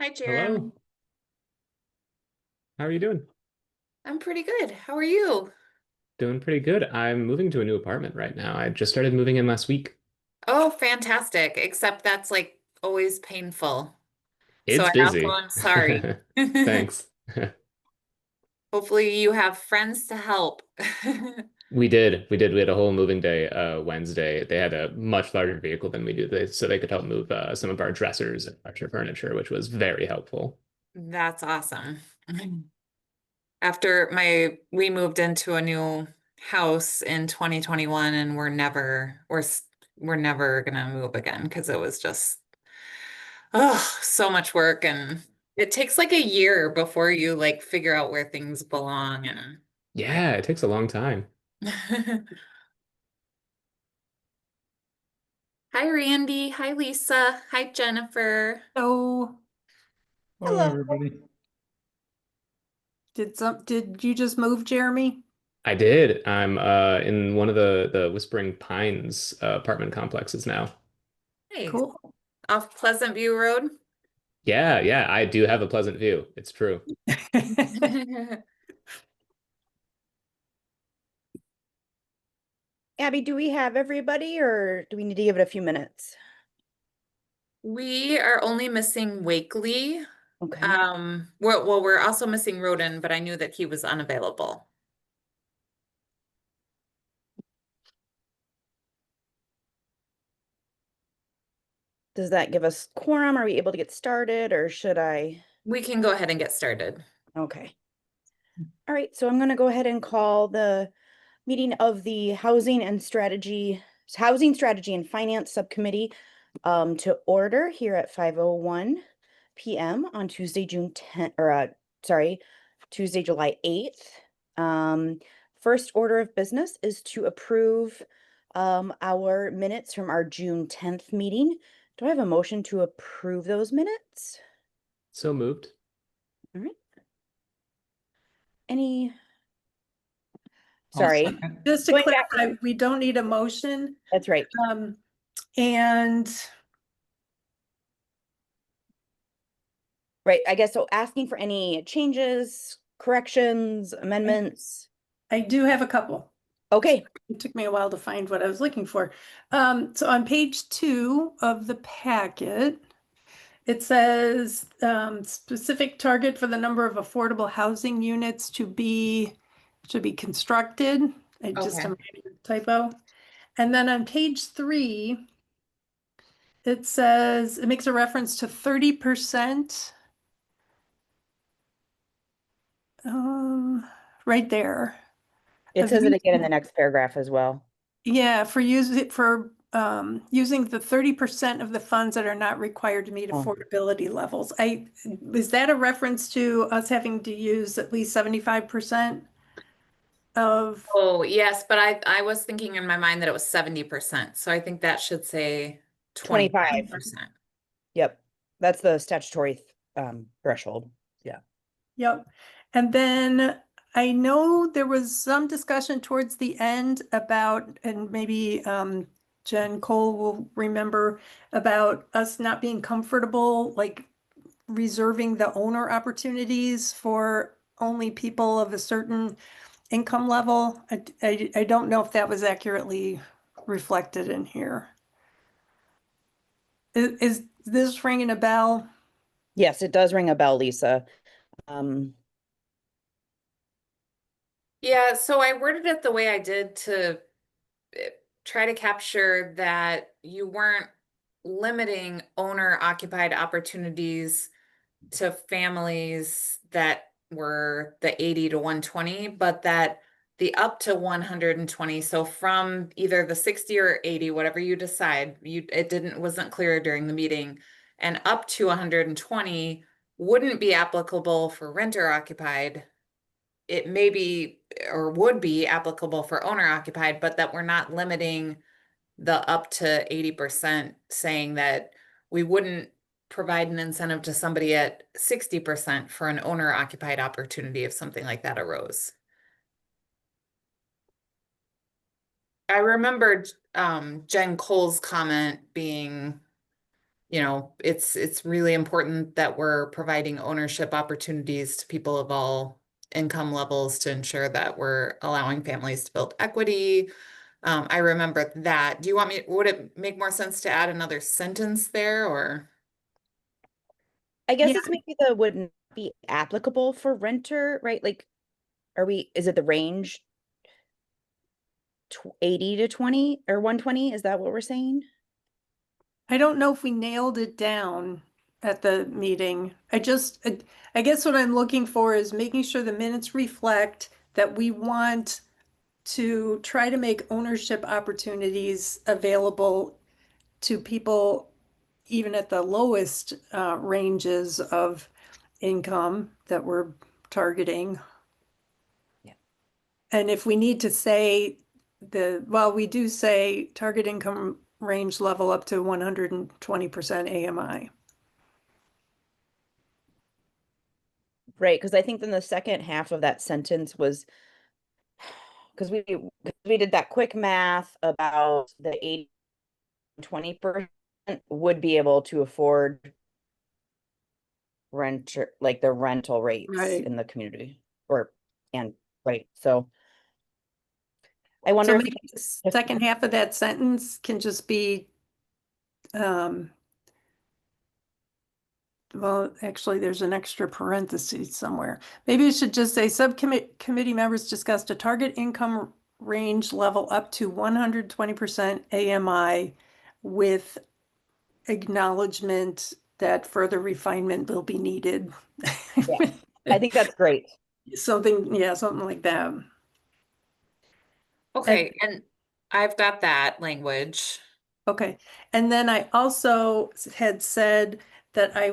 Hi, Jeremy. Hello, how are you doing? I'm pretty good. How are you? Doing pretty good. I'm moving to a new apartment right now. I just started moving in last week. Oh, fantastic. Except that's like always painful. So It's I also busy. am sorry. Thanks. Hopefully you have friends to help. We did. We had a whole moving day Wednesday. They had a much larger vehicle than we do, so they could help move some of our dressers and extra furniture, which was very helpful. That's awesome. We moved into a new house in 2021 and we're never gonna move again because it was just so much work, and it takes like a year before you like figure out where things belong and Yeah, it takes a long time. Hi Randy, hi Lisa, hi Jennifer. So, Hello, hello. everybody. Did you just move, Jeremy? I did. I'm in one of the Whispering Pines apartment complexes now. Hey, Cool. off Pleasant View Road. Yeah, yeah, I do have a pleasant view. It's true. Abby, do we have everybody or do we need to give it a few minutes? We are only missing Wakely. Okay. We're also missing Roden, but I knew that he was unavailable. Does that give us quorum? Are we able to get started or should I? We can go ahead and get started. Okay. All right, so I'm going to go ahead and call the meeting of the Housing Strategy and Finance Subcommittee to order here at 5:01 p.m. on Tuesday, June 10th, or sorry, Tuesday, July 8th. First order of business is to approve our minutes from our June 10th meeting. Do I have a motion to approve those minutes? So moved. All right. Any, Just, sorry, just to going back, clarify, we don't need a motion. that's right. Um, and Right, I guess so asking for any changes, corrections, amendments. I do have a couple. Okay, It took me a while to find what I was looking for. So on page 2 of the packet, it says specific target for the number of affordable housing units should be constructed. I just a Okay. minor typo. And then on page 3, it says it makes a reference to 30%. Right there. it Of says it use, again in the next paragraph as well. yeah, using the 30% of the funds that are not required to meet Oh, affordability levels. Is that a reference to us having to use at least 75% of, Oh, yes, but I was thinking in my mind that it was 70%. So I think that should say 25. 25%. Yep, that's the statutory threshold. Yeah. yep. And then I know there was some discussion towards the end about, and maybe Jen Cole will remember, about us not being comfortable, like reserving the owner opportunities for only people of a certain income level. I don't know if that was accurately reflected in here. Is this ringing a bell? Yes, it does ring a bell, Lisa. Um, Yeah, so I worded it the way I did to try to capture that you weren't limiting owner occupied opportunities to families that were the 80 to 120, but that the up to 120, so from either the 60 or 80, whatever you decide, it didn't wasn't clear during the meeting, and up to 120 wouldn't be applicable for renter occupied. It may be or would be applicable for owner occupied, but that we're not limiting the up to 80%, saying that we wouldn't provide an incentive to somebody at 60% for an owner occupied opportunity if something like that arose. I remembered Jen Cole's comment being, it's really important that we're providing ownership opportunities to people of all income levels to ensure that we're allowing families to build equity. I remember that. Would it make more sense to add another sentence there or? I guess Yeah. it's maybe the wouldn't be applicable for renter, right? Like, is it the range 80 to 20 or 120? Is that what we're saying? I don't know if we nailed it down at the meeting. I guess what I'm looking for is making sure the minutes reflect that we want to try to make ownership opportunities available to people even at the lowest ranges of income that we're targeting. Yeah. And if we need to say we do say target income range level up to 120% AMI. Right, because I think then the second half of that sentence was because we did that quick math about the 80-20% would be able to afford like the rental rates Right. in the community right. So I wonder So if maybe the second half of that sentence can just be, well, actually, there's an extra parenthesis somewhere. Maybe it should just say committee members discussed a target income range level up to 120% AMI with acknowledgement that further refinement will be needed. Yeah. I think that's great. Something like that. Okay, and I've got that language. Okay, and then I also had said that I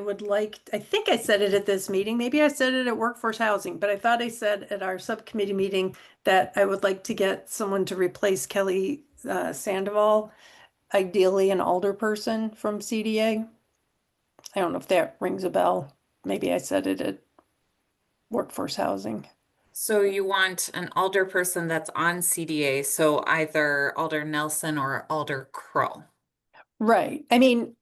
think I said it at this meeting, maybe I said it at Workforce Housing, but I thought I said at our subcommittee meeting that I would like to get someone to replace Kelly Sandoval, ideally an older person from CDA. I don't know if that rings a bell. Maybe I said it at Workforce Housing. So you want an alder person that's on CDA, so either Alder Nelson or Alder Crow. Right. I mean,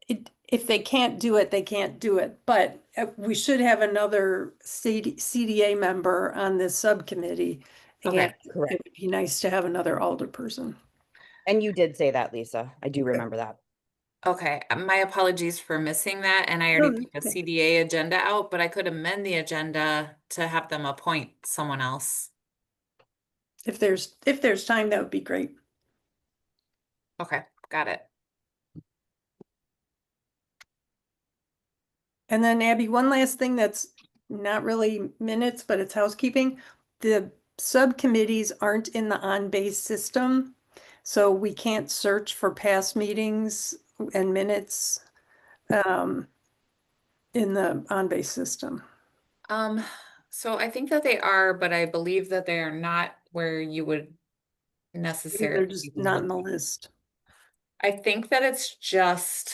if they can't do it, they can't do it. But we should have another CDA member on this subcommittee. Okay. And Correct. it would be nice to have another alder person. And you did say that, Lisa. I do remember that. Okay, my apologies for missing that, and I No, already put the okay. CDA agenda out, but I could amend the agenda to have them appoint someone else. If there's time, that would be great. Okay, got it. And then Abby, one last thing that's not really minutes, but it's housekeeping. The subcommittees aren't in the on-base system, so we can't search for past meetings and minutes in the on-base system. So I think that they are, but I believe that they are not where you would Maybe necessarily they're just not in the look. list. I think that it's just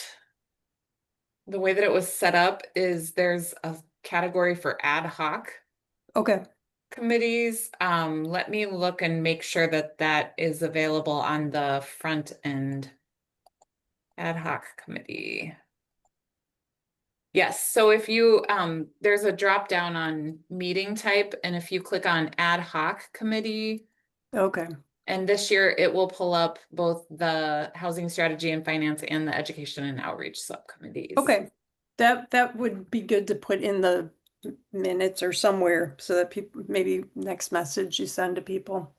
the way that it was set up is there's a category for ad hoc Okay, committees. Let me look and make sure that that is available on the front end. Ad hoc committee. Yes, so if you, there's a drop down on meeting type, and if you click on ad hoc committee, okay, and this year it will pull up both the housing strategy and finance and the education and outreach subcommittees. okay. That would be good to put in the minutes or somewhere so that people, maybe next message you send to people.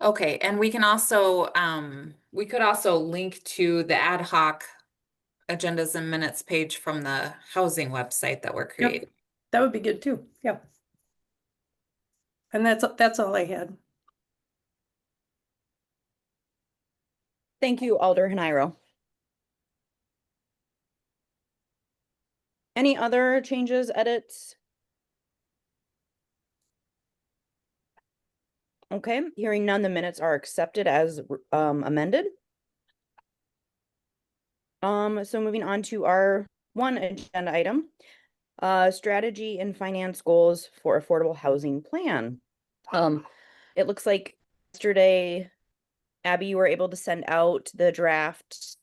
Okay, and we can also, we could also link to the ad hoc agendas and minutes page from the housing website that we're creating. Yep, that would be good too. Yeah. And that's all I had. Thank you, Alder Hanairo. Any other changes, edits? Okay, hearing none, the minutes are accepted as amended. So moving on to our one agenda item, strategy and finance goals for affordable housing plan. It looks like yesterday, Abby, you were able to send out the draft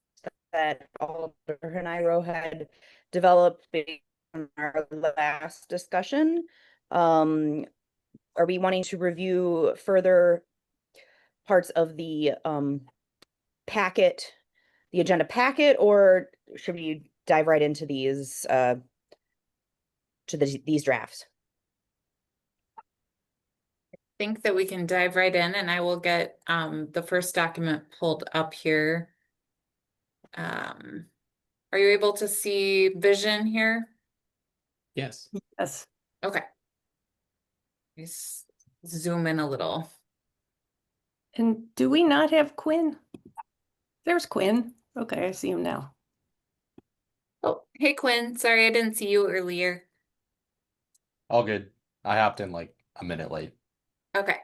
that Alder Haniro had developed based on our last discussion. Are we wanting to review further parts of the packet, the agenda packet, or should we dive right into these these drafts? Think that we can dive right in, and I will get the first document pulled up here. Are you able to see vision here? Yes. Yes. Okay. Let's zoom in a little. And do we not have Quinn? There's Quinn. Okay, I see him now. Oh, hey Quinn, sorry I didn't see you earlier. All good. I hopped in like a minute late. Okay.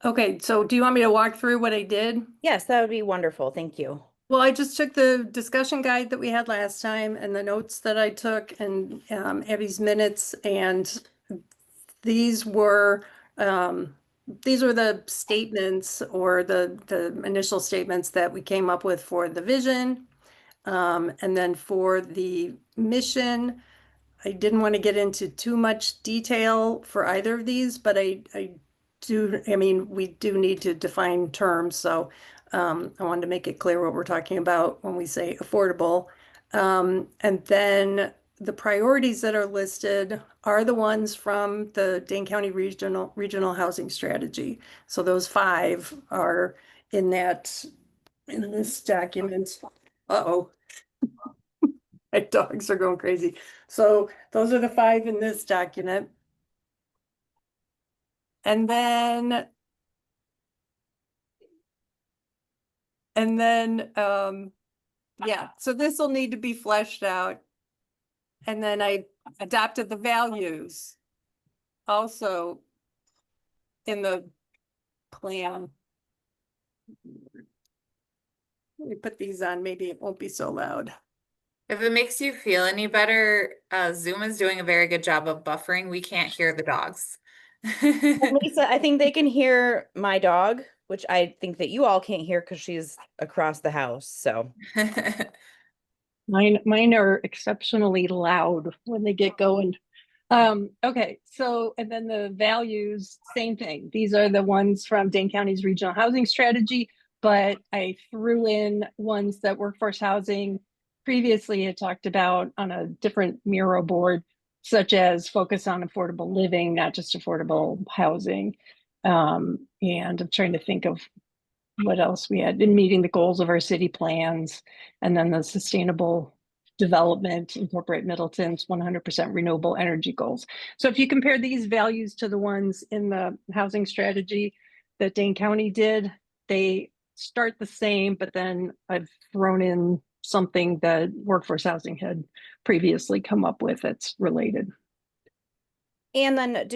Okay, so do you want me to walk through what I did? Yes, that would be wonderful. Thank you. Well, I just took the discussion guide that we had last time and the notes that I took and Abby's minutes, and these were the statements or the initial statements that we came up with for the vision. And then for the mission, I didn't want to get into too much detail for either of these, but I mean, we do need to define terms, so I wanted to make it clear what we're talking about when we say affordable. And then the priorities that are listed are the ones from the Dane County Regional Housing Strategy. So those 5 are in this document. Uh-oh. My dogs are going crazy. So those are the 5 in this document. And then yeah, so this will need to be fleshed out. And then I adopted the values also in the plan. Let me put these on, maybe it won't be so loud. If it makes you feel any better, Zoom is doing a very good job of buffering. We can't hear the dogs. Well, Lisa, I think they can hear my dog, which I think that you all can't hear because she's across the house. So Mine are exceptionally loud when they get going. Okay, so and then the values, same thing. These are the ones from Dane County's Regional Housing Strategy, but I threw in ones that Workforce Housing previously had talked about on a different Miro board, such as focus on affordable living, not just affordable housing. And I'm trying to think of what else we had in meeting the goals of our city plans, and then the sustainable development, incorporate Middleton's 100% renewable energy goals. So if you compare these values to the ones in the housing strategy that Dane County did, they start the same, but then I've thrown in something that Workforce Housing had previously come up with that's related. and then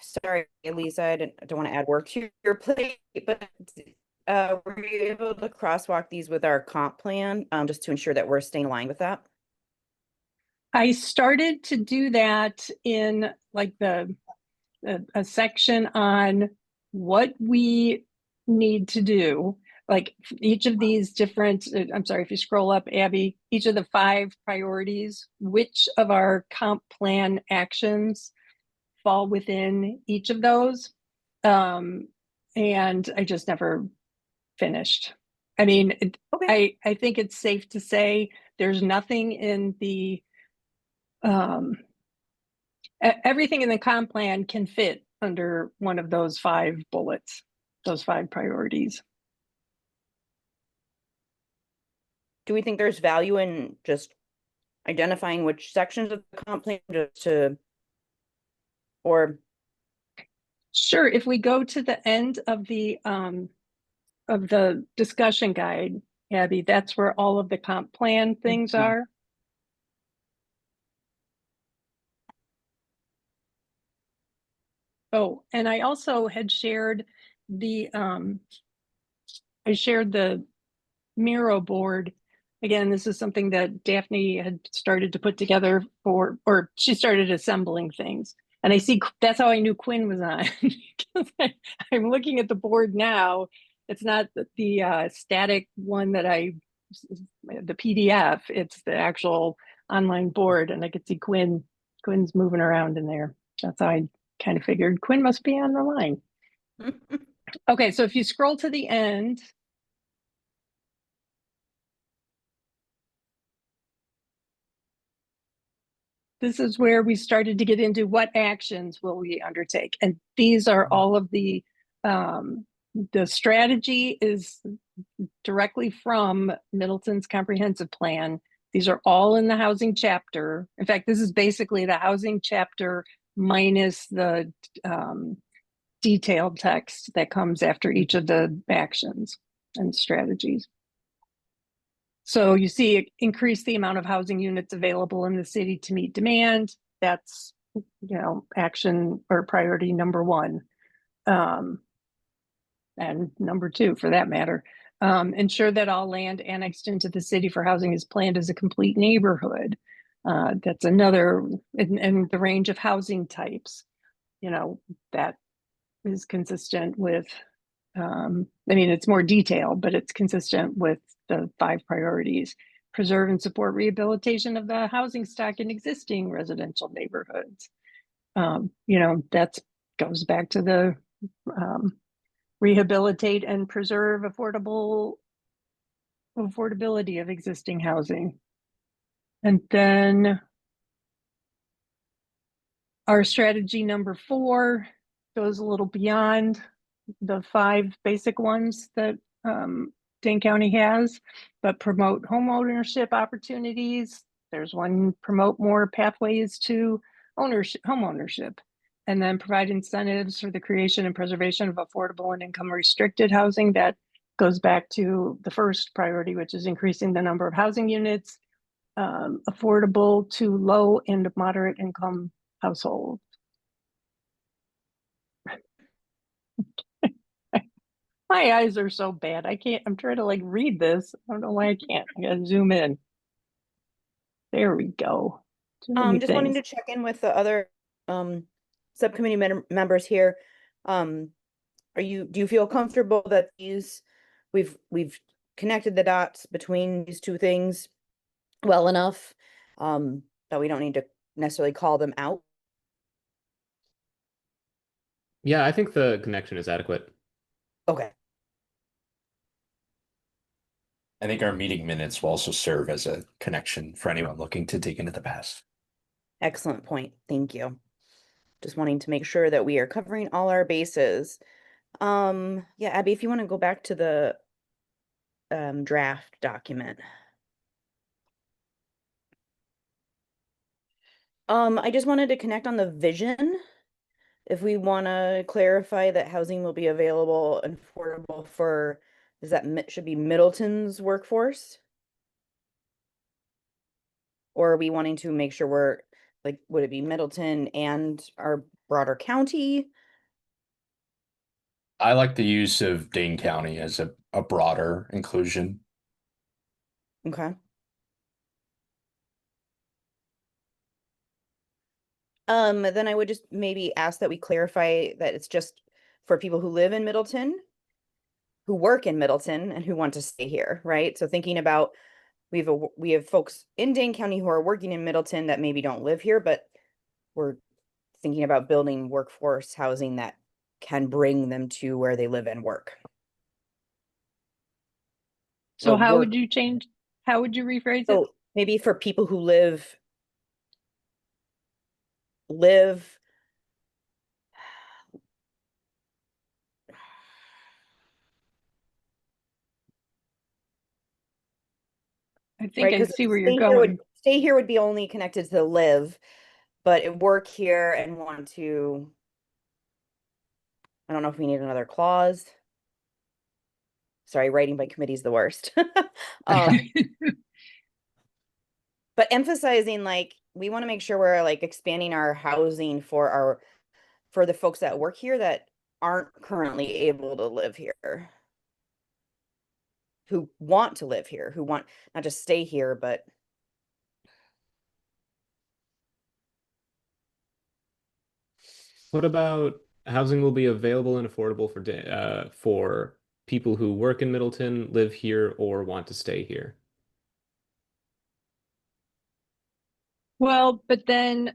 sorry, Lisa, I don't want to add work to your plate, but were you able to crosswalk these with our comp plan just to ensure that we're staying aligned with that? I started to do that in like a section on what we need to do. Like each of these different, I'm sorry, if you scroll up, Abby, each of the 5 priorities, which of our comp plan actions fall within each of those. And I just never finished. I mean, Okay. I think it's safe to say there's nothing in the everything in the comp plan can fit under one of those 5 bullets, those 5 priorities. Do we think there's value in just identifying which sections of the comp plan or Sure, if we go to the end of the discussion guide, Abby, that's where all of the comp plan things are. Oh, and I also had shared the Miro board. Again, this is something that Daphne had started to put together or she started assembling things. And I see that's how I knew Quinn was on. I'm looking at the board now. It's not the static one that the PDF. It's the actual online board, and I could see Quinn's moving around in there. That's how I kind of figured Quinn must be on the line. Okay, so if you scroll to the end, this is where we started to get into what actions will we undertake. And these are all of the strategy is directly from Middleton's comprehensive plan. These are all in the housing chapter. In fact, this is basically the housing chapter minus the detailed text that comes after each of the actions and strategies. So you see, increase the amount of housing units available in the city to meet demand. That's, action or priority number one. And number two, for that matter. Ensure that all land annexed into the city for housing is planned as a complete neighborhood. That's another, and the range of housing types, that is consistent with, it's more detailed, but it's consistent with the 5 priorities. Preserve and support rehabilitation of the housing stock in existing residential neighborhoods. That goes back to the rehabilitate and preserve affordability of existing housing. And then our strategy number 4 goes a little beyond the 5 basic ones that Dane County has, but promote homeownership opportunities. There's one, promote more pathways to homeownership, and then provide incentives for the creation and preservation of affordable and income restricted housing. That goes back to the first priority, which is increasing the number of housing units affordable to low and moderate income households. My eyes are so bad. I'm trying to read this. I don't know why I can't. I gotta zoom in. There we go. Just wanting to check in with the other subcommittee members here. Do you feel comfortable that we've connected the dots between these 2 things well enough that we don't need to necessarily call them out? Yeah, I think the connection is adequate. Okay. I think our meeting minutes will also serve as a connection for anyone looking to dig into the past. Excellent point. Thank you. Just wanting to make sure that we are covering all our bases. Yeah, Abby, if you want to go back to the draft document. I just wanted to connect on the vision. If we want to clarify that housing will be available and affordable for, should be Middleton's workforce? Or are we wanting to make sure we're would it be Middleton and our broader county? I like the use of Dane County as a broader inclusion. Okay. Then I would just maybe ask that we clarify that it's just for people who live in Middleton, who work in Middleton, and who want to stay here, right? So thinking about, we have folks in Dane County who are working in Middleton that maybe don't live here, but we're thinking about building workforce housing that can bring them to where they live and work. So how would you rephrase it? Maybe for people who live I think I see where you're going. Stay here would be only connected to live, but work here and want to, I don't know if we need another clause. Sorry, writing by committee is the worst. But emphasizing we want to make sure we're expanding our housing for the folks that work here that aren't currently able to live here, who want to live here, who want not just stay here, but What about housing will be available and affordable for people who work in Middleton, live here, or want to stay here? Well, but then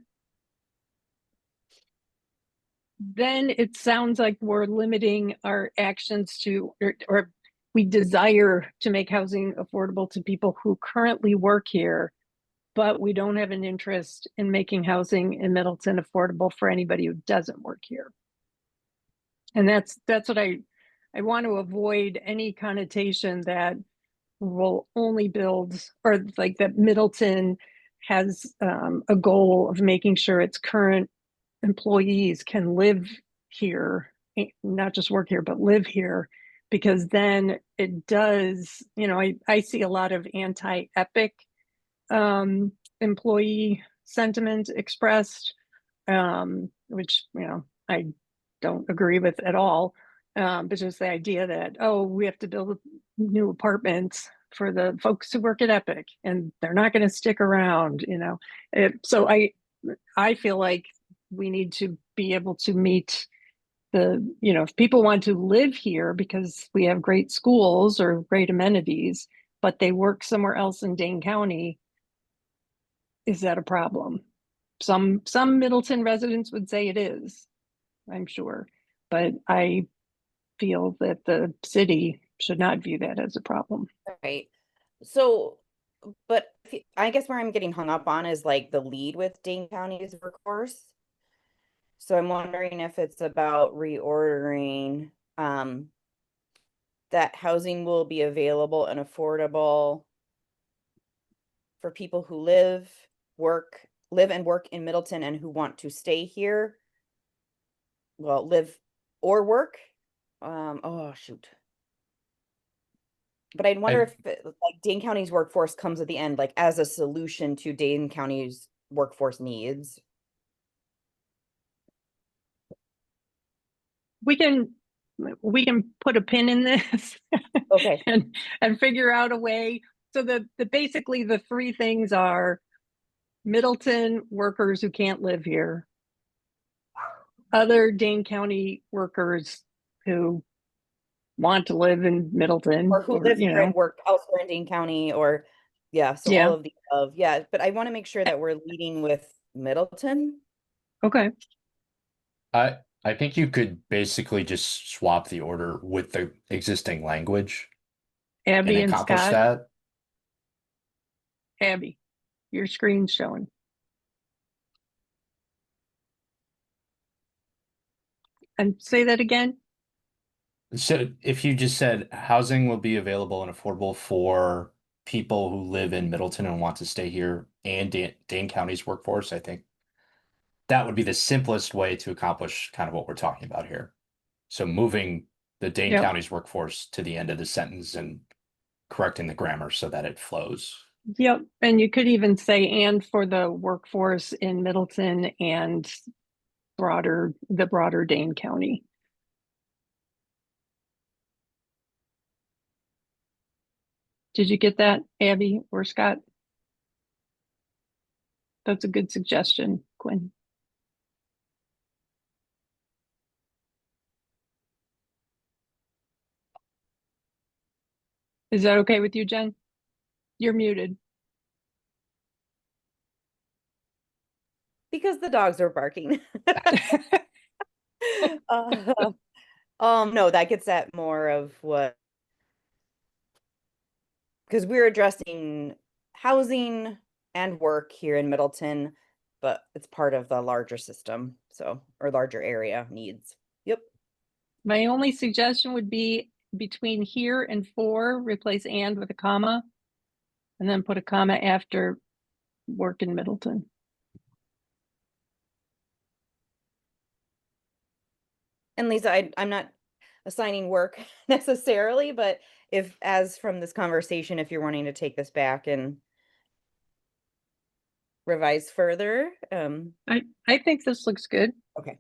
it sounds like we're limiting our actions to, or we desire to make housing affordable to people who currently work here, but we don't have an interest in making housing in Middleton affordable for anybody who doesn't work here. And that's what I want to avoid any connotation that will only build, or like that Middleton has a goal of making sure its current employees can live here, not just work here, but live here, because then it does, I see a lot of anti-Epic employee sentiment expressed, which, I don't agree with at all. But just the idea that, oh, we have to build new apartments for the folks who work at Epic and they're not going to stick around, so I feel like we need to be able to meet if people want to live here because we have great schools or great amenities, but they work somewhere else in Dane County, is that a problem? Some Middleton residents would say it is, I'm sure, but I feel that the city should not view that as a problem. Right. So, but I guess where I'm getting hung up on is like the lead with Dane County's workforce. So I'm wondering if it's about reordering, that housing will be available and affordable for people who live and work in Middleton and who want to stay here. Well, live or work. Oh shoot. But I'd wonder if like Dane County's workforce comes at the end, like as a solution to Dane County's workforce needs. We can put a pin in this Okay. and figure out a way. So the basically the three things are Middleton workers who can't live here, other Dane County workers who want to live in Middleton, Or who live here and work elsewhere in Dane County, or so all of the above. Yeah, but I want to make sure that we're leading with Middleton. Okay. I think you could basically just swap the order with the existing language Abby and and accomplish Scott. that. Abby, your screen's showing. And say that again. So if you just said housing will be available and affordable for people who live in Middleton and want to stay here and Dane County's workforce, I think that would be the simplest way to accomplish kind of what we're talking about here. So moving the Dane County's workforce to the end of the sentence and correcting the grammar so that it flows. Yep. And you could even say, and for the workforce in Middleton and the broader Dane County. Did you get that, Abby or Scott? That's a good suggestion, Quinn. Is that okay with you, Jen? You're muted. Because the dogs are barking. No, that gets at more of what, because we're addressing housing and work here in Middleton, but it's part of the larger system, or larger area needs. Yep. My only suggestion would be between here and for, replace and with a comma, and then put a comma after work in Middleton. And Lisa, I'm not assigning work necessarily, but as from this conversation, if you're wanting to take this back and revise further, I think this looks good. okay.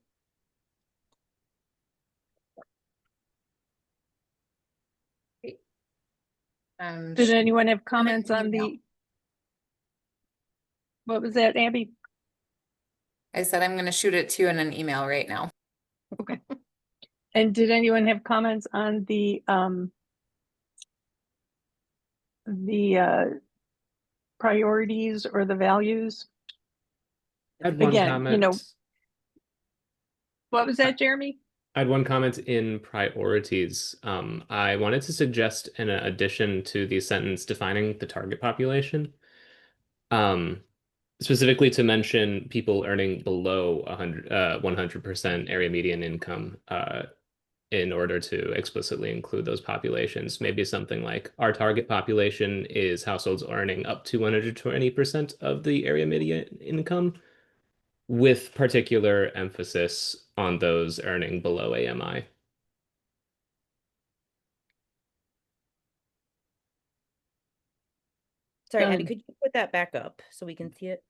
Did anyone have comments on email. what was that, Abby? I said I'm going to shoot it to you in an email right now. Okay. And did anyone have comments on the priorities or the values? I had one Again, comment. What was that, Jeremy? I had one comment in priorities. I wanted to suggest an addition to the sentence defining the target population. Specifically to mention people earning below 100% area median income, in order to explicitly include those populations. Maybe something like our target population is households earning up to 120% of the area median income, with particular emphasis on those earning below AMI. Sorry, Andy, Done. could you put that back up so we can see it?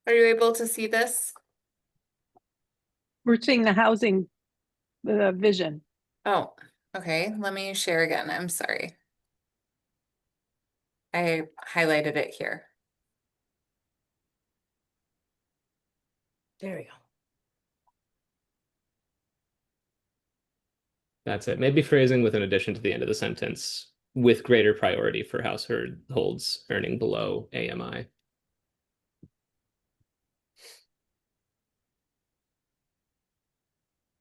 Are you able to see this? We're seeing the housing vision. Oh, okay. Let me share again. I'm sorry. I highlighted it here. There we go. That's it. Maybe phrasing with an addition to the end of the sentence, with greater priority for households earning below AMI.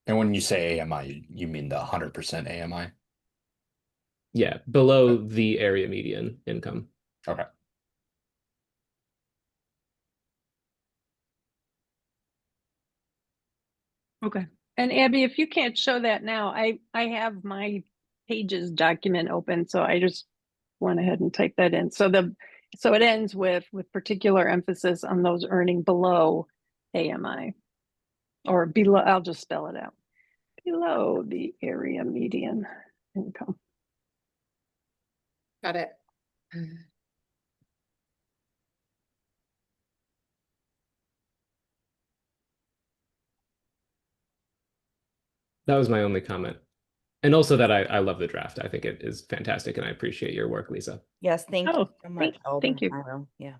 And when you say AMI, you mean the 100% AMI? Yeah, below the area median income. Okay. Okay. And Abby, if you can't show that now, I have my pages document open, so I just went ahead and typed that in. So it ends with particular emphasis on those earning below AMI, or below. I'll just spell it out. Below the area median income. Got it. That was my only comment. And also that I love the draft. I think it is fantastic, and I appreciate your work, Lisa. Yes, thank you Oh, so much, Alder. thank you. Myro. Yeah.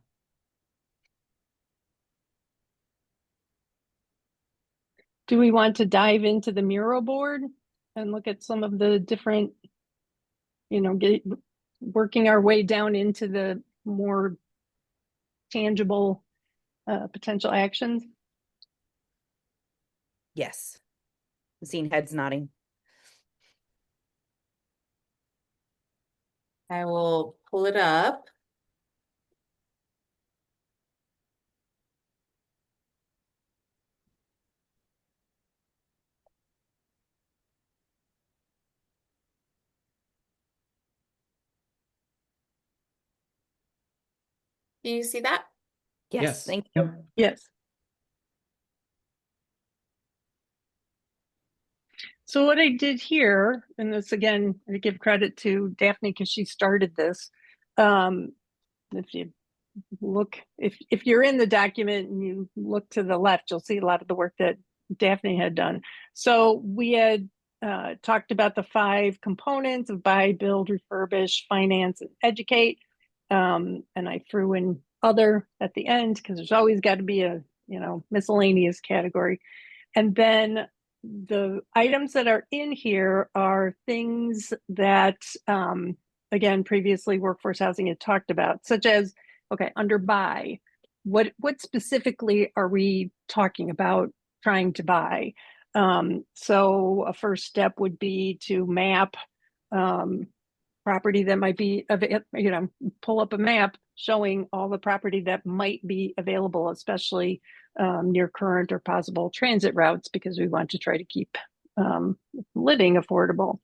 Do we want to dive into the mural board and look at some of the different, working our way down into the more tangible potential actions? Yes. I'm seeing heads nodding. I will pull it up. Do you see that? Yes, Yes. thank you. Yes. So what I did here, and this again, I give credit to Daphne because she started this. If you look, if you're in the document and you look to the left, you'll see a lot of the work that Daphne had done. So we had talked about the 5 components of buy, build, refurbish, finance, and educate. And I threw in other at the end because there's always got to be a miscellaneous category. And then the items that are in here are things that, again, previously workforce housing had talked about, such as, okay, under buy, what specifically are we talking about trying to buy? So a first step would be to map property that might be, pull up a map showing all the property that might be available, especially near current or possible transit routes, because we want to try to keep living affordable.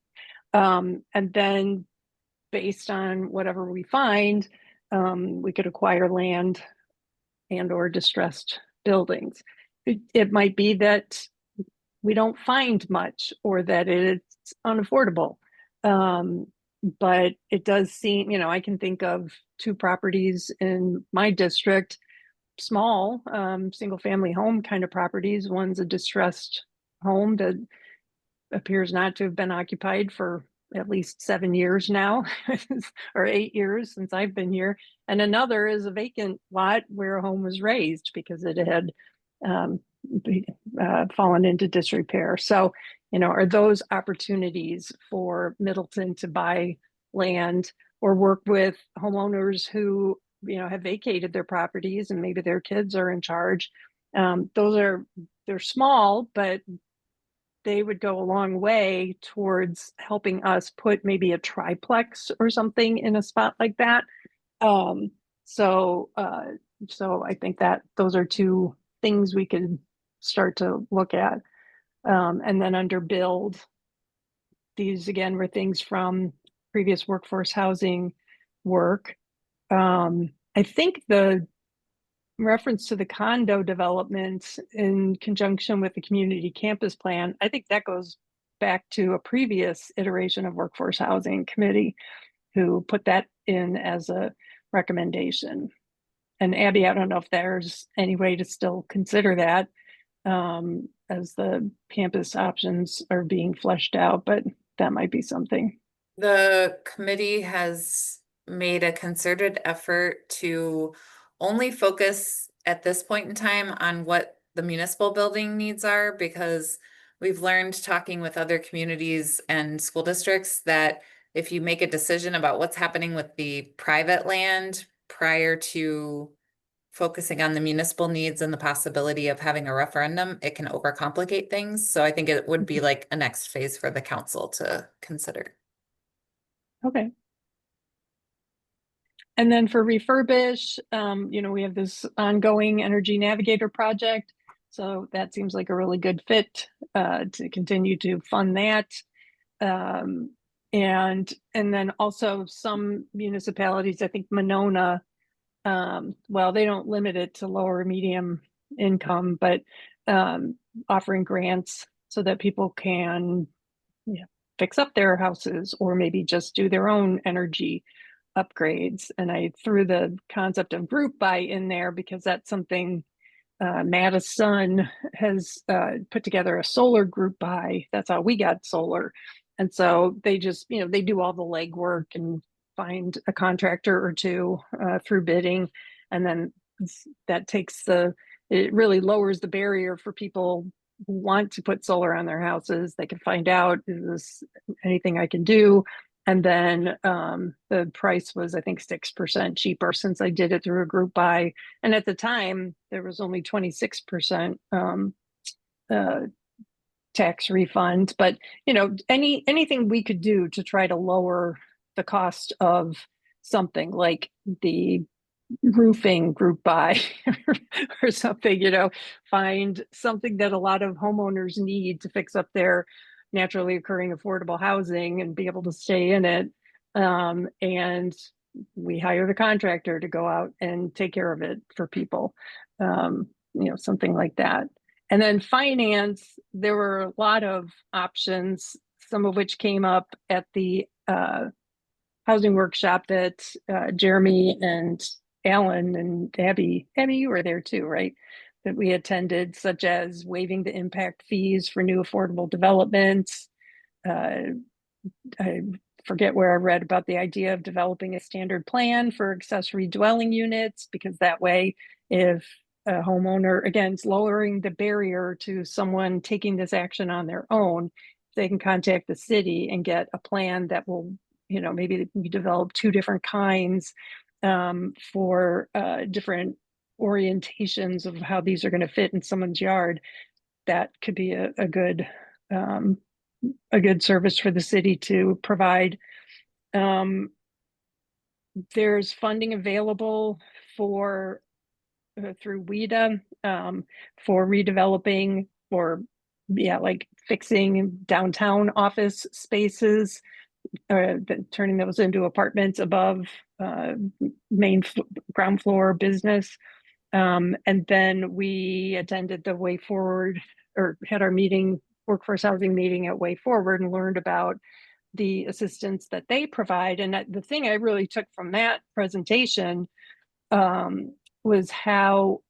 And then based on whatever we find, we could acquire land and or distressed buildings. It might be that we don't find much or that it's unaffordable. But it does seem, I can think of 2 properties in my district, small single family home kind of properties. One's a distressed home that appears not to have been occupied for at least 7 years now, or 8 years since I've been here. And another is a vacant lot where a home was raised because it had fallen into disrepair. So, are those opportunities for Middleton to buy land or work with homeowners who, have vacated their properties and maybe their kids are in charge? They're small, but they would go a long way towards helping us put maybe a triplex or something in a spot like that. So I think that those are two things we could start to look at. And then under build, these again were things from previous workforce housing work. I think the reference to the condo development in conjunction with the community campus plan, I think that goes back to a previous iteration of workforce housing committee who put that in as a recommendation. And Abby, I don't know if there's any way to still consider that as the campus options are being fleshed out, but that might be something. The committee has made a concerted effort to only focus at this point in time on what the municipal building needs are, because we've learned talking with other communities and school districts that if you make a decision about what's happening with the private land prior to focusing on the municipal needs and the possibility of having a referendum, it can overcomplicate things. So I think it would be like a next phase for the council to consider. Okay. And then for refurbish, we have this ongoing energy navigator project. So that seems like a really good fit to continue to fund that. And then also some municipalities, I think Monona, well, they don't limit it to lower medium income, but offering grants so that people can fix up their houses or maybe just do their own energy upgrades. And I threw the concept of group buy in there because that's something Madison has put together a solar group buy. That's how we got solar. And so they just, they do all the legwork and find a contractor or two through bidding. And then that it really lowers the barrier for people who want to put solar on their houses. They can find out, is this anything I can do? And then the price was, I think, 6% cheaper since I did it through a group buy. And at the time, there was only 26% tax refund. But, anything we could do to try to lower the cost of something like the roofing group buy or something, find something that a lot of homeowners need to fix up their naturally occurring affordable housing and be able to stay in it. And we hire the contractor to go out and take care of it for people, something like that. And then finance, there were a lot of options, some of which came up at the housing workshop that Jeremy and Alan and Abby, you were there too, right? That we attended, such as waiving the impact fees for new affordable developments. I forget where I read about the idea of developing a standard plan for accessory dwelling units, because that way, if a homeowner, again, it's lowering the barrier to someone taking this action on their own, they can contact the city and get a plan that will, maybe we develop 2 different kinds for different orientations of how these are going to fit in someone's yard. That could be a good service for the city to provide. There's funding available for through WIDA for redeveloping or like fixing downtown office spaces, turning those into apartments above ground floor business. And then we attended the Way Forward, or had our workforce housing meeting at Way Forward, and learned about the assistance that they provide. And the thing I really took from that presentation was how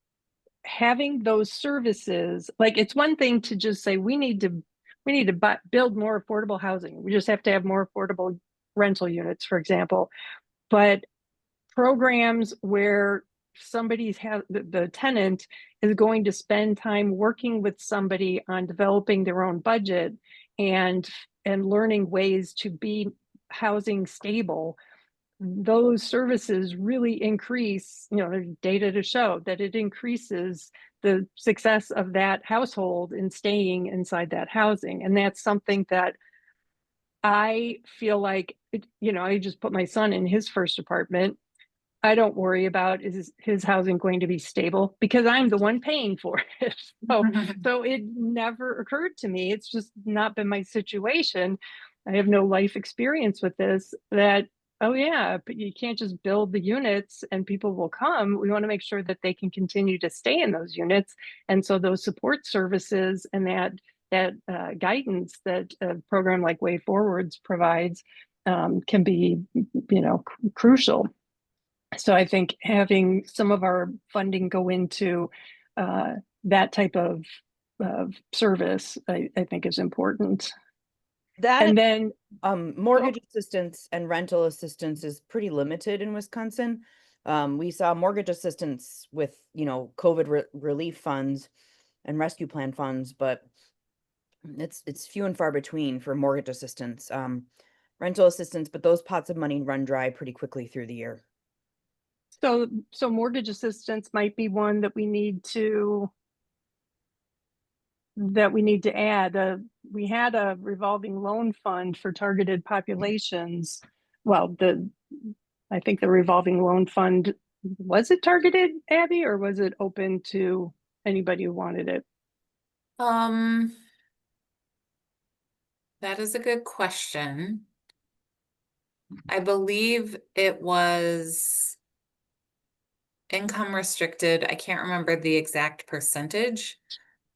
having those services, like, it's one thing to just say, we need to we need to build more affordable housing. We just have to have more affordable rental units, for example. But programs where somebody's the tenant is going to spend time working with somebody on developing their own budget and learning ways to be housing stable, those services really increase, there's data to show that it increases the success of that household in staying inside that housing. And that's something that I feel like, I just put my son in his first apartment. I don't worry about is his housing going to be stable because I'm the one paying for it. So it never occurred to me. It's just not been my situation. I have no life experience with this, that, oh yeah, but you can't just build the units and people will come. We want to make sure that they can continue to stay in those units. And so those support services and that guidance that a program like Way Forwards provides can be, crucial. So I think having some of our funding go into that type of service, I think is important. That And then mortgage assistance and rental assistance is pretty limited in Wisconsin. We saw mortgage assistance with, COVID relief funds and rescue plan funds, but it's few and far between for mortgage assistance. Rental assistance, but those pots of money run dry pretty quickly through the year. so mortgage assistance might be one that we need to add. We had a revolving loan fund for targeted populations. Well, I think the revolving loan fund, was it targeted, Abby, or was it open to anybody who wanted it? That is a good question. I believe it was income restricted. I can't remember the exact percentage,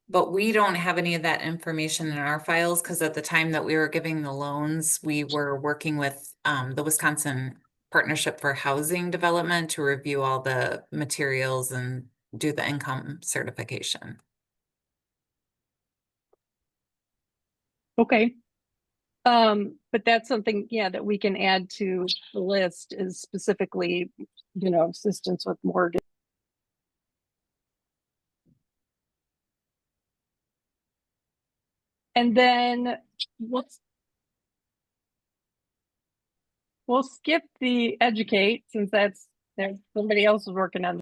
but we don't have any of that information in our files because at the time that we were giving the loans, we were working with the Wisconsin Partnership for Housing Development to review all the materials and do the income certification. Okay. But that's something, that we can add to the list, is specifically, assistance with mortgage. And then we'll skip the educate, since there's somebody else is working on.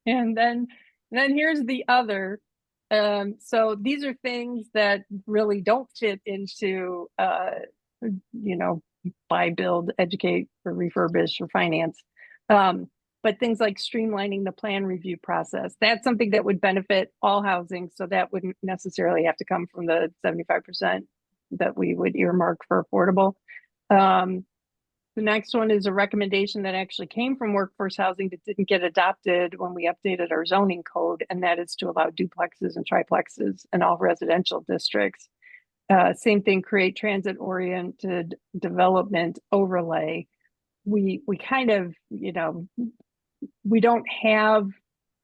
And then here's the other. So these are things that really don't fit into, buy, build, educate, or refurbish, or finance. But things like streamlining the plan review process, that's something that would benefit all housing. So that wouldn't necessarily have to come from the 75% that we would earmark for affordable. The next one is a recommendation that actually came from workforce housing that didn't get adopted when we updated our zoning code, and that is to allow duplexes and triplexes in all residential districts. Same thing, create transit-oriented development overlay. We kind of, we don't have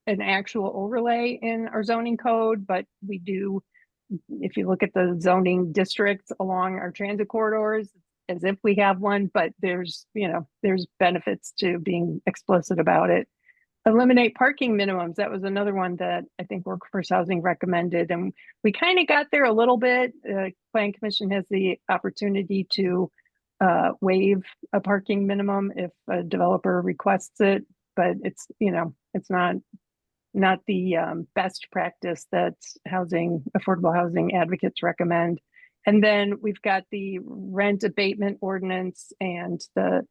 an actual overlay in our zoning code, but we do, if you look at the zoning districts along our transit corridors, as if we have one, but there's benefits to being explicit about it. Eliminate parking minimums. That was another one that I think workforce housing recommended, and we kind of got there a little bit. Plan Commission has the opportunity to waive a parking minimum if a developer requests it, but it's not the best practice that affordable housing advocates recommend. And then we've got the rent abatement ordinance and the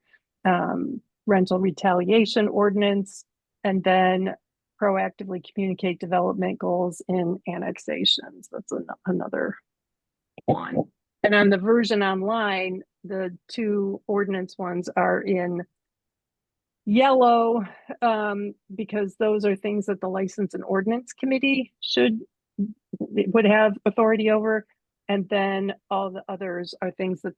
rental retaliation ordinance, and then proactively communicate development goals in annexations. That's another one. And on the version online, the two ordinance ones are in yellow, because those are things that the License and Ordinance Committee would have authority over. And then all the others are things that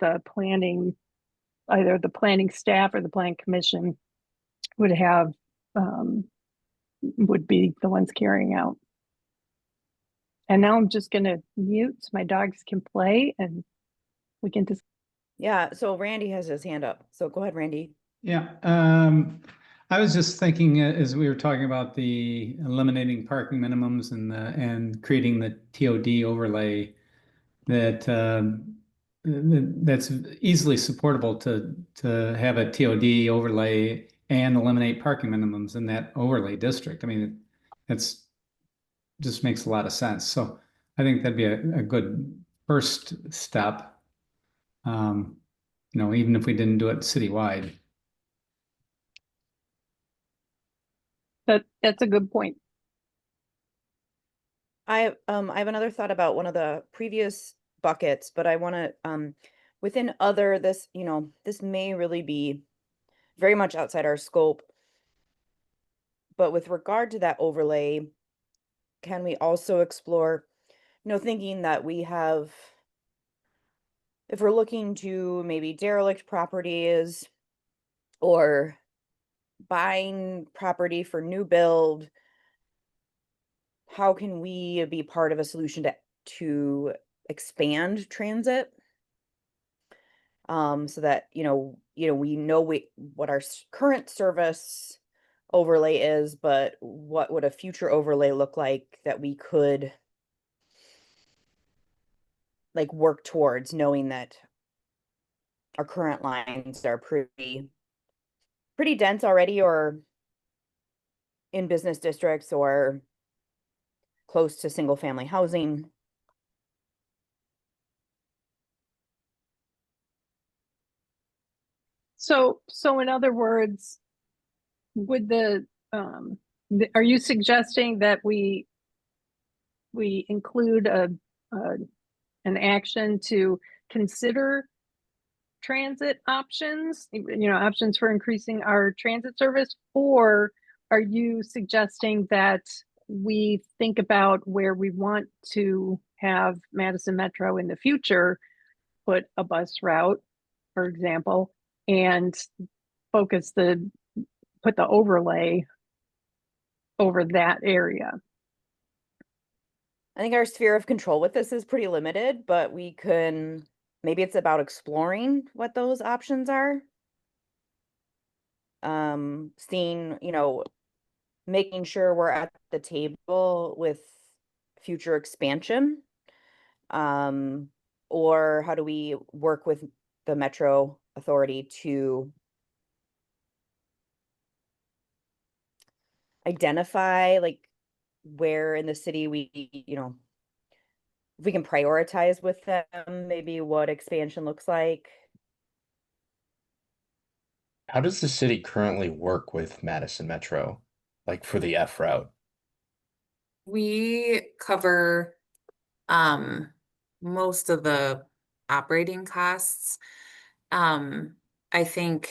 either the planning staff or the planning commission would have, would be the ones carrying out. And now I'm just gonna mute so my dogs can play and we can just. Yeah, so Randy has his hand up. So go ahead, Randy. Yeah, I was just thinking as we were talking about the eliminating parking minimums and creating the TOD overlay that that's easily supportable to have a TOD overlay and eliminate parking minimums in that overlay district. I mean, it's just makes a lot of sense. So I think that'd be a good first step. Even if we didn't do it citywide. That's a good point. I have another thought about one of the previous buckets, but I want to within other this, this may really be very much outside our scope. But with regard to that overlay, can we also explore, thinking that we have, if we're looking to maybe derelict properties or buying property for new build, how can we be part of a solution to expand transit? So that, we know what our current service overlay is, but what would a future overlay look like that we could like work towards, knowing that our current lines are pretty dense already, or in business districts or close to single family housing. So in other words, would are you suggesting that we include an action to consider transit options, options for increasing our transit service? Or are you suggesting that we think about where we want to have Madison Metro in the future, put a bus route, for example, and put the overlay over that area? I think our sphere of control with this is pretty limited, but maybe it's about exploring what those options are. Seeing, making sure we're at the table with future expansion. Or how do we work with the Metro Authority to identify like where in the city we, if we can prioritize with them, maybe what expansion looks like. How does the city currently work with Madison Metro, like for the F route? We cover most of the operating costs. I think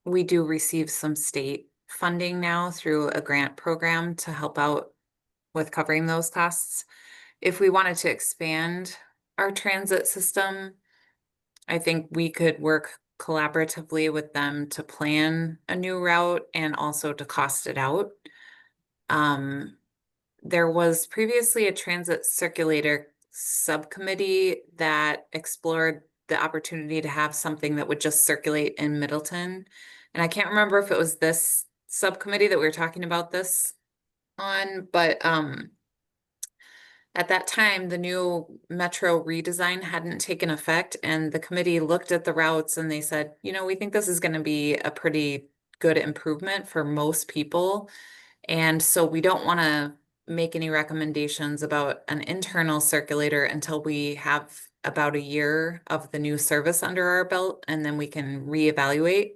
we do receive some state funding now through a grant program to help out with covering those costs. If we wanted to expand our transit system, I think we could work collaboratively with them to plan a new route and also to cost it out. There was previously a transit circulator subcommittee that explored the opportunity to have something that would just circulate in Middleton. And I can't remember if it was this subcommittee that we were talking about this on, but at that time, the new metro redesign hadn't taken effect, and the committee looked at the routes and they said, we think this is going to be a pretty good improvement for most people. And so we don't want to make any recommendations about an internal circulator until we have about a year of the new service under our belt, and then we can reevaluate.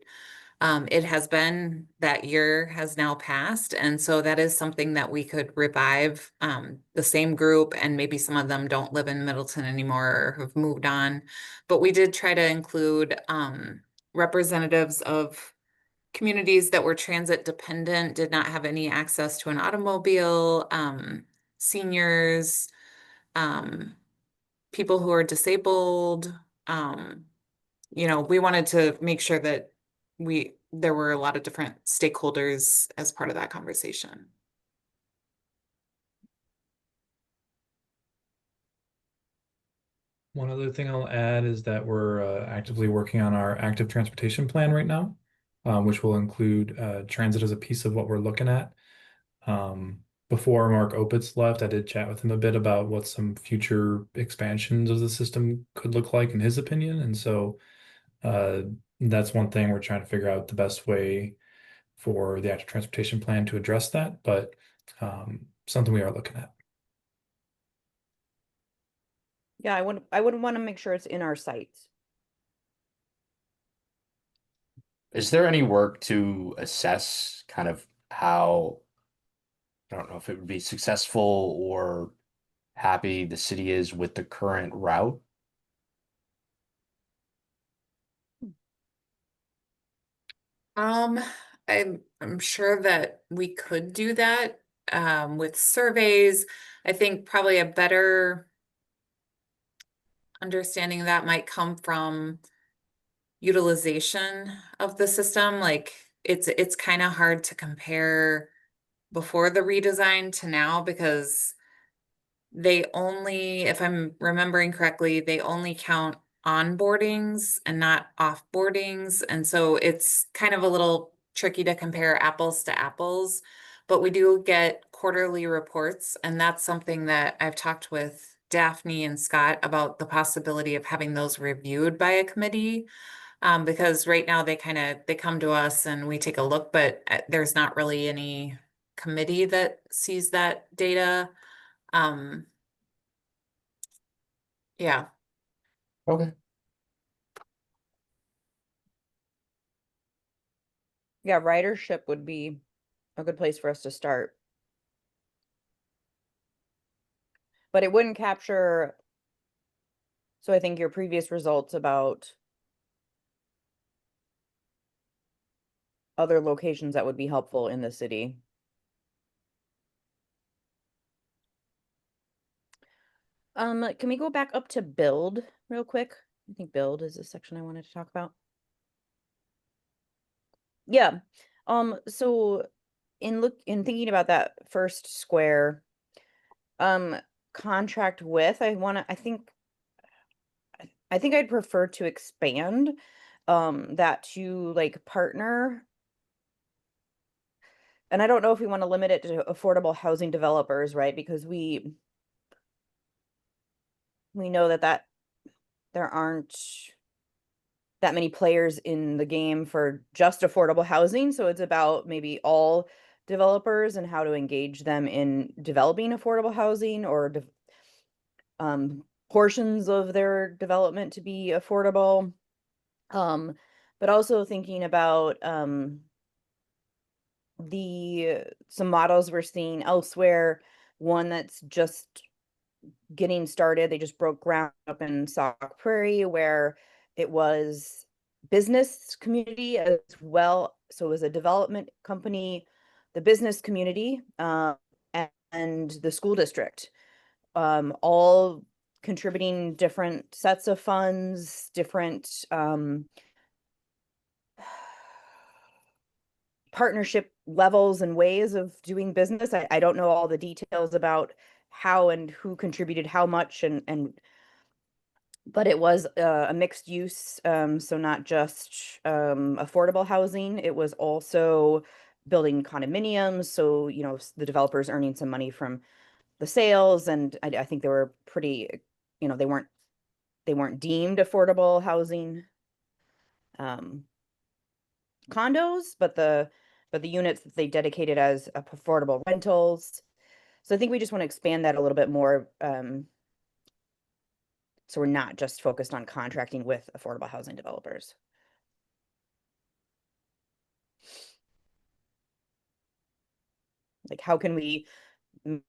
It has been, that year has now passed, and so that is something that we could revive. The same group, and maybe some of them don't live in Middleton anymore or have moved on, but we did try to include representatives of communities that were transit dependent, did not have any access to an automobile, seniors, people who are disabled. We wanted to make sure that there were a lot of different stakeholders as part of that conversation. One other thing I'll add is that we're actively working on our active transportation plan right now, which will include transit as a piece of what we're looking at. Before Mark Opitz left, I did chat with him a bit about what some future expansions of the system could look like in his opinion. And so that's one thing we're trying to figure out the best way for the active transportation plan to address that, but something we are looking at. Yeah, I would want to make sure it's in our sites. Is there any work to assess kind of how, I don't know if it would be successful or happy the city is with the current route? Um, I'm sure that we could do that with surveys. I think probably a better understanding of that might come from utilization of the system. Like it's kind of hard to compare before the redesign to now because they only, if I'm remembering correctly, they only count onboardings and not offboardings. And so it's kind of a little tricky to compare apples to apples. But we do get quarterly reports, and that's something that I've talked with Daphne and Scott about the possibility of having those reviewed by a committee. Because right now they come to us and we take a look, but there's not really any committee that sees that data. Um, yeah. Okay. Yeah, ridership would be a good place for us to start. But it wouldn't capture, so I think your previous results about other locations that would be helpful in the city. Can we go back up to build real quick? I think build is the section I wanted to talk about. Yeah. So in thinking about that first square, contract with, I think I'd prefer to expand that to like partner. And I don't know if we want to limit it to affordable housing developers, right? Because we know that there aren't that many players in the game for just affordable housing. So it's about maybe all developers and how to engage them in developing affordable housing or portions of their development to be affordable. But also thinking about some models we're seeing elsewhere. One that's just getting started. They just broke ground up in Sauk Prairie where it was business community as well. So it was a development company, the business community, and the school district, all contributing different sets of funds, different partnership levels and ways of doing business. I don't know all the details about how and who contributed how much but it was a mixed use, so not just affordable housing. It was also building condominiums, so the developers earning some money from the sales, and I think they were pretty, they weren't deemed affordable housing condos, but the units that they dedicated as affordable rentals. So I think we just want to expand that a little bit more. So we're not just focused on contracting with affordable housing developers. Like, how can we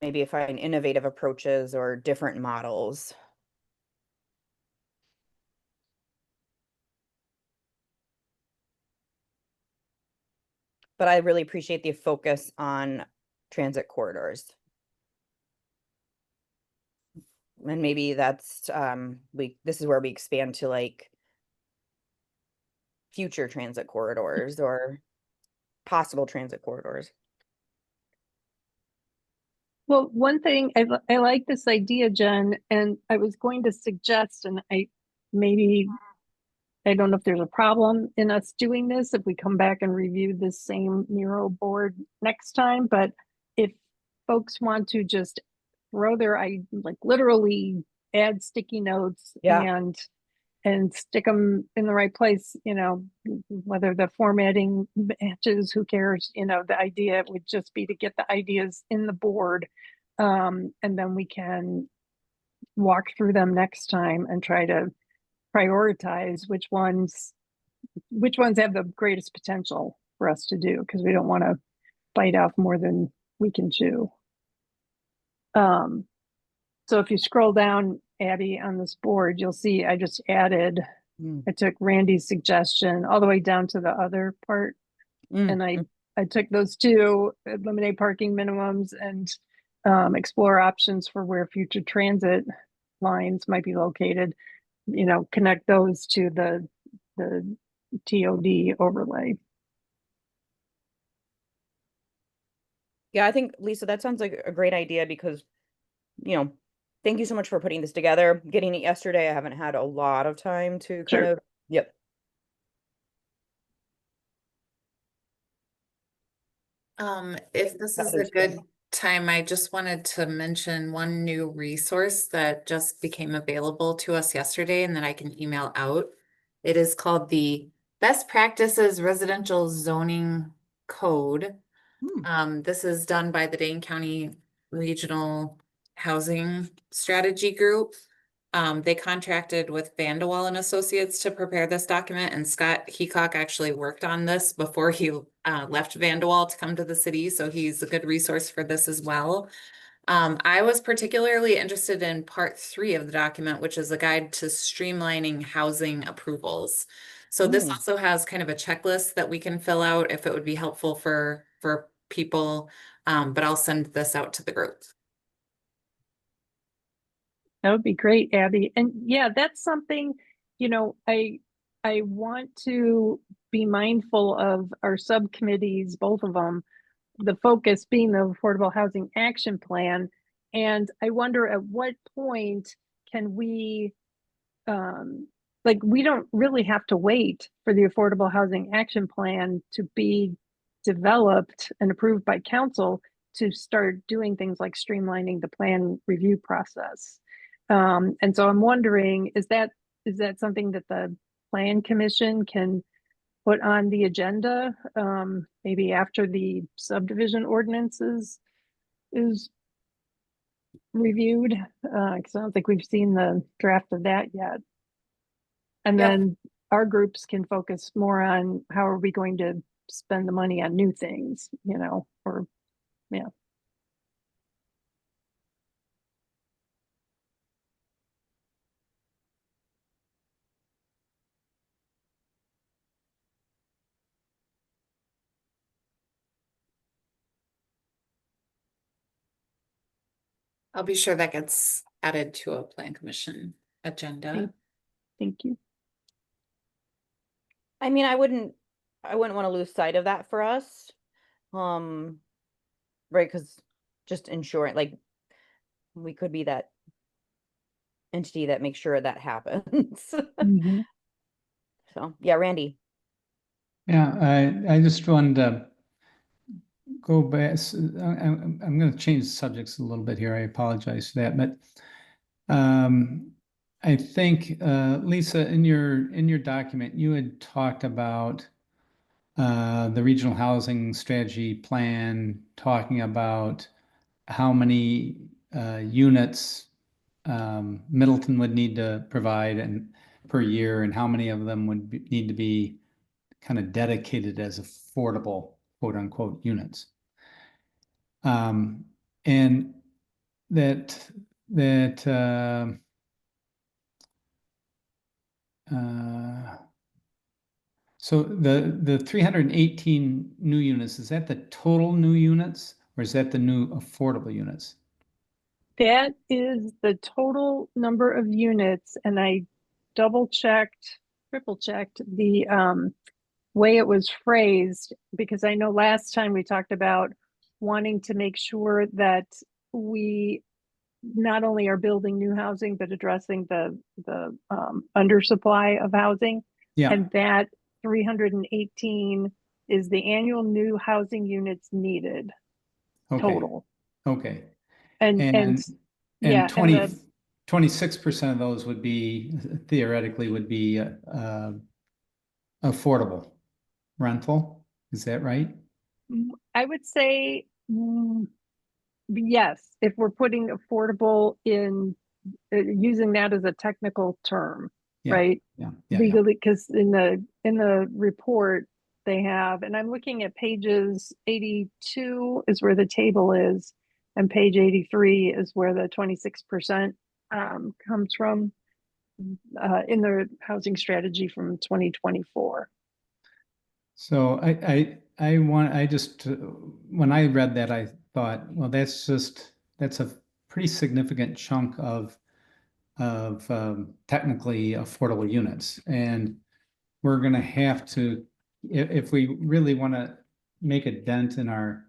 maybe find innovative approaches or different models? But I really appreciate the focus on transit corridors. And maybe that's this is where we expand to like future transit corridors or possible transit corridors. Well, one thing I like this idea, Jen, and I was going to suggest, and maybe I don't know if there's a problem in us doing this if we come back and review this same Miro board next time. But if folks want to just throw like literally add sticky notes Yeah. and stick them in the right place, whether the formatting matches, who cares? The idea would just be to get the ideas in the board. And then we can walk through them next time and try to prioritize which ones have the greatest potential for us to do, because we don't want to bite off more than we can chew. So if you scroll down, Abby, on this board, you'll see I just added, I took Randy's suggestion all the way down to the other part. And I took those two, eliminate parking minimums and explore options for where future transit lines might be located, connect those to the TOD overlay. Yeah, I think, Lisa, that sounds like a great idea because, thank you so much for putting this together. Getting it yesterday, I haven't had a lot of time to kind of, yep. If this is a Others good can. time, I just wanted to mention one new resource that just became available to us yesterday and that I can email out. It is called the Best Practices Residential Zoning Code. This is done by the Dane County Regional Housing Strategy Group. They contracted with Vandewall and Associates to prepare this document, and Scott Heacock actually worked on this before he left Vandewall to come to the city, so he's a good resource for this as well. I was particularly interested in part 3 of the document, which is a guide to streamlining housing approvals. So this also has kind of a checklist that we can fill out if it would be helpful for people, but I'll send this out to the group. That would be great, Abby. And yeah, that's something, I want to be mindful of our subcommittees, both of them, the focus being the Affordable Housing Action Plan. And I wonder at what point can we, we don't really have to wait for the Affordable Housing Action Plan to be developed and approved by council to start doing things like streamlining the plan review process. And so I'm wondering, is that something that the Plan Commission can put on the agenda, maybe after the subdivision ordinances is reviewed? Because I don't think we've seen the draft of that yet. And then our groups can focus more on how are we going to spend the money on new things, or yeah. I'll be sure that gets added to a Plan Commission agenda. Thank you. I mean, I wouldn't want to lose sight of that for us. Right, because just ensuring, like, we could be that entity that makes sure that happens. So yeah, Randy. Yeah, I just wanted to go back. I'm going to change subjects a little bit here. I apologize for that, but I think Lisa, in your document, you had talked about the regional housing strategy plan, talking about how many units Middleton would need to provide and per year, and how many of them would need to be kind of dedicated as affordable, quote unquote, units. And that so the 318 new units, is that the total new units or is that the new affordable units? That is the total number of units, and I triple checked the way it was phrased, because I know last time we talked about wanting to make sure that we not only are building new housing, but addressing the undersupply of housing. Yeah, And that 318 is the annual new housing units needed okay, total. okay. And And yeah, and the 26% of those would be, theoretically, would be affordable rental. Is that right? I would say yes, if we're putting affordable in using that as a technical term, Yeah, right? yeah, yeah, yeah. Legally, because in the report they have, and I'm looking at pages 82 is where the table is, and page 83 is where the 26% comes from in the housing strategy from 2024. So I just, when I read that, I thought, well, that's a pretty significant chunk of technically affordable units. And we're going to have to, if we really want to make a dent in our,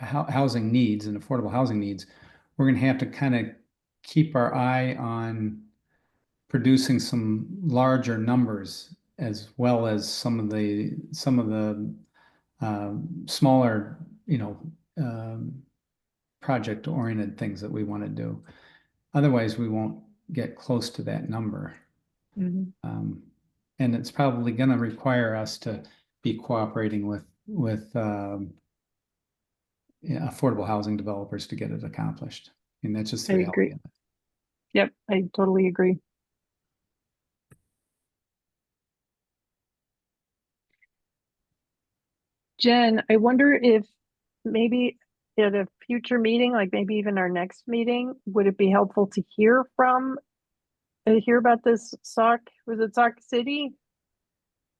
housing needs and affordable housing needs, we're going to have to kind of keep our eye on producing some larger numbers, as well as some of the smaller, project-oriented things that we want to do. Otherwise, we won't get close to that number. And it's probably going to require us to be cooperating with affordable housing developers to get it accomplished. And that's just the I reality agree. of it. Yep, I totally agree. Jen, I wonder if maybe at a future meeting, like maybe even our next meeting, would it be helpful to hear about this was it Sauk City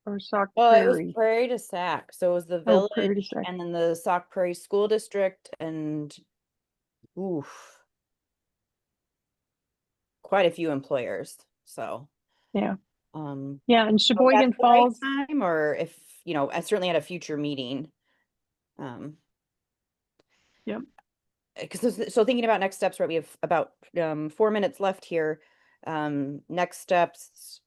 or Sauk Well, it was Prairie? Prairie to Sac, so it was the Oh, Prairie to village Sac. and then the Sauk Prairie School District and oof, quite a few employers. So Yeah. Yeah, and that's Sheboygan the right Falls. time, or if certainly at a future meeting. Yep. Because so thinking about next steps, right? We have about 4 minutes left here. Next steps,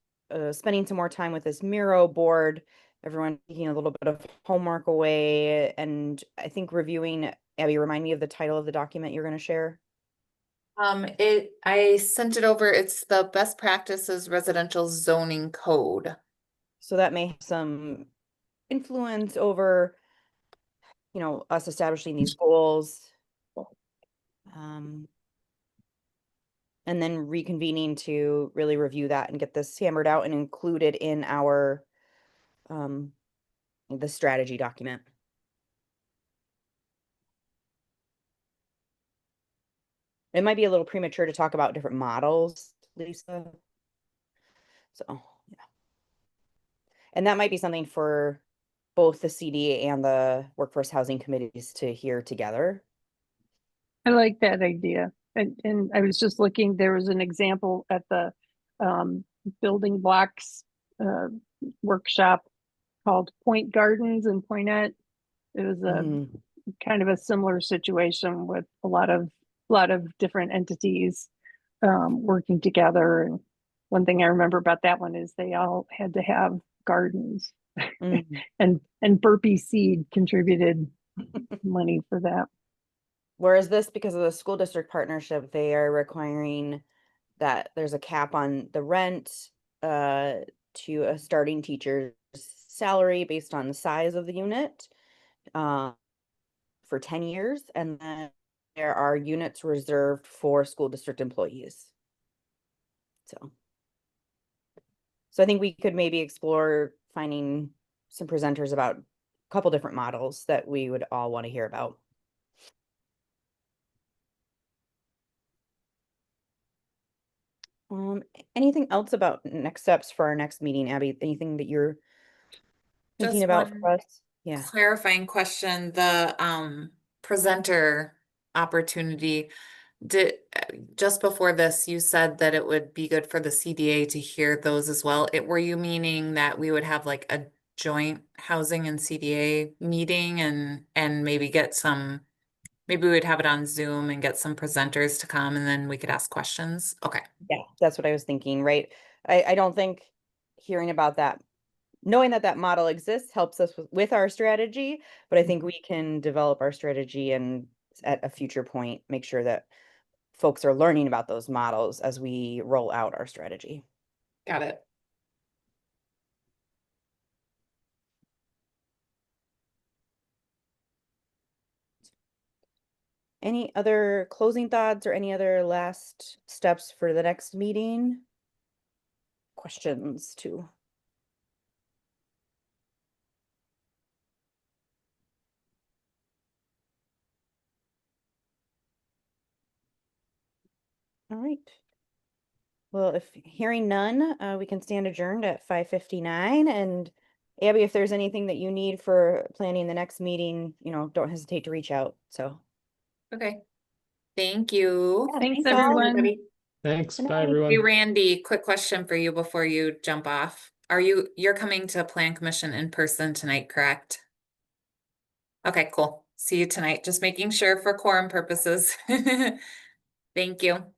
spending some more time with this Miro board, everyone taking a little bit of homework away, and I think reviewing. Abby, remind me of the title of the document you're going to share. I sent it over. It's the best practices residential zoning code. So that may have some influence over, us establishing these goals. And then reconvening to really review that and get this hammered out and included in our the strategy document. It might be a little premature to talk about different models, Lisa. So, yeah. And that might be something for both the CD and the workforce housing committees to hear together. I like that idea. And I was just looking, there was an example at the building blocks workshop called Point Gardens in Poinette. It was a kind of a similar situation with a lot of different entities working together. And one thing I remember about that one is they all had to have gardens. and Burpee Seed contributed money for that. Whereas this, because of the school district partnership, they are requiring that there's a cap on the rent to a starting teacher's salary based on the size of the unit for 10 years. And then there are units reserved for school district employees. So I think we could maybe explore finding some presenters about a couple different models that we would all want to hear about. Anything else about next steps for our next meeting, Abby? Anything that you're thinking Just about one for us? Yeah. clarifying question, the presenter opportunity. Just before this, you said that it would be good for the CDA to hear those as well. Were you meaning that we would have like a joint housing and CDA meeting and maybe get some, maybe we'd have it on Zoom and get some presenters to come and then we could ask questions. Okay. Yeah, that's what I was thinking, right? I don't think hearing about that, knowing that that model exists helps us with our strategy, but I think we can develop our strategy and at a future point, make sure that folks are learning about those models as we roll out our strategy. Got it. Any other closing thoughts or any other last steps for the next meeting? Questions too? All right. Well, if hearing none, we can stand adjourned at 5:59. And Abby, if there's anything that you need for planning the next meeting, don't hesitate to reach out. So Okay. Thank you. Yeah, Thanks, all. everyone. Everybody. Thanks. Good Bye, night. Hey, everyone. Randy, quick question for you before you jump off. You're coming to Plan Commission in person tonight, correct? Okay, cool. See you tonight. Just making sure for quorum purposes. Thank you.